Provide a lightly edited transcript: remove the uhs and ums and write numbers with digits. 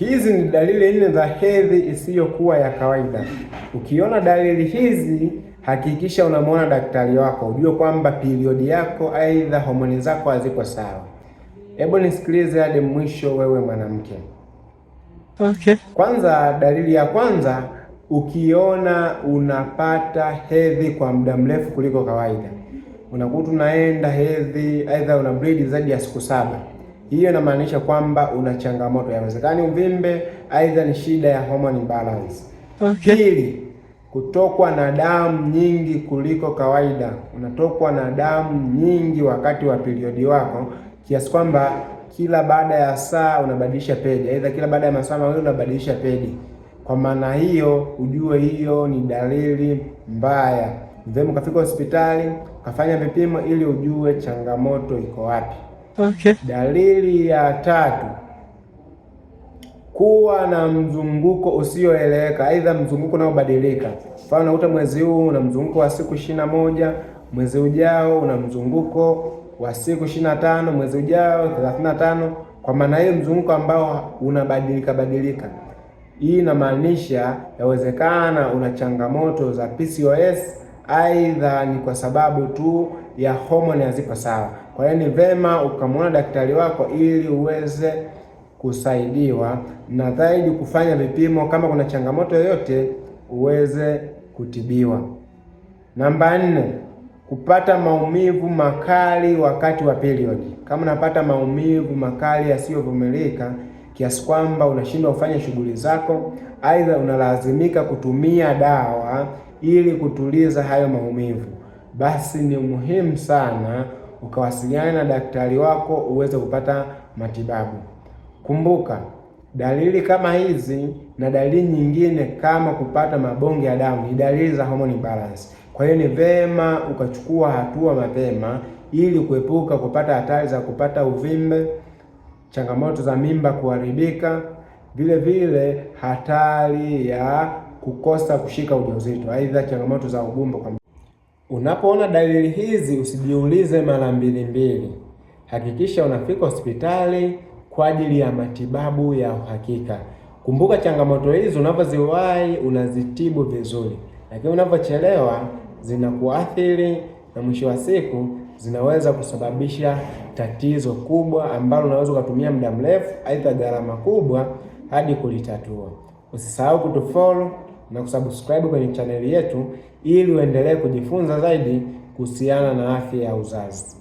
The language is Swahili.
Hizi ni dalili 4 za hedhi isiyokuwa ya kawaida. Ukiona dalili hizi, hakikisha unamwona daktari wako, ujue kwamba periodi yako aidha homoni zako haziko sawa. Hebu nisikilize hadi mwisho, wewe mwanamke. Okay. Kwanza, dalili ya kwanza, ukiona unapata hedhi kwa muda mrefu kuliko kawaida. Unakuta unaenda hedhi aidha una bleed zaidi ya siku 7. Hiyo inamaanisha kwamba una changamoto, yawezekani uvimbe, aidha ni shida ya hormone imbalance. Okay. Pili, kutokwa na damu nyingi kuliko kawaida. Unatokwa na damu nyingi wakati wa periodi wako, kiasi kwamba kila baada ya saa unabadilisha pedi, aidha kila baada ya masaa mawili unabadilisha pedi. Kwa maana hiyo, ujue hiyo ni dalili mbaya. Vyema ukafika hospitali, ukafanya vipimo ili ujue changamoto iko wapi. Okay. Dalili ya tatu, kuwa na mzunguko usioeleweka, aidha mzunguko unaobadilika. Mfano, unakuta mwezi huu una mzunguko wa siku 21, mwezi ujao una mzunguko wa siku 25, mwezi ujao 35. Kwa maana hiyo mzunguko ambao unabadilika. Hii inamaanisha yawezekana una changamoto za PCOS, aidha ni kwa sababu tu ya homoni hazipo sawa. Kwa hiyo ni vema ukamwona daktari wako ili uweze kusaidiwa na zaidi kufanya vipimo, kama kuna changamoto yoyote uweze kutibiwa. Namba 4, kupata maumivu makali wakati wa period. Kama unapata maumivu makali yasiyovumilika kiasi kwamba unashindwa kufanya shughuli zako, aidha unalazimika kutumia dawa ili kutuliza hayo maumivu, basi ni muhimu sana ukawasiliana na daktari wako uweze kupata matibabu. Kumbuka, dalili kama hizi na dalili nyingine kama kupata mabonge ya damu ni dalili za hormone imbalance. Kwa hiyo ni vema ukachukua hatua mapema ili kuepuka kupata hatari za kupata uvimbe, changamoto za mimba kuharibika, vile vile hatari ya kukosa kushika ujauzito, aidha changamoto za ugumbo. Unapoona dalili hizi, usijiulize mara mbili. Hakikisha unafika hospitali kwa ajili ya matibabu ya uhakika. Kumbuka, changamoto hizi unapoziwahi unazitibu vizuri, lakini unapochelewa zinakuathiri na mwisho wa siku zinaweza kusababisha tatizo kubwa ambalo unaweza kutumia muda mrefu, aidha gharama kubwa hadi kulitatua. Usisahau kutufollow na kusubscribe kwenye chaneli yetu ili uendelee kujifunza zaidi kuhusiana na afya ya uzazi.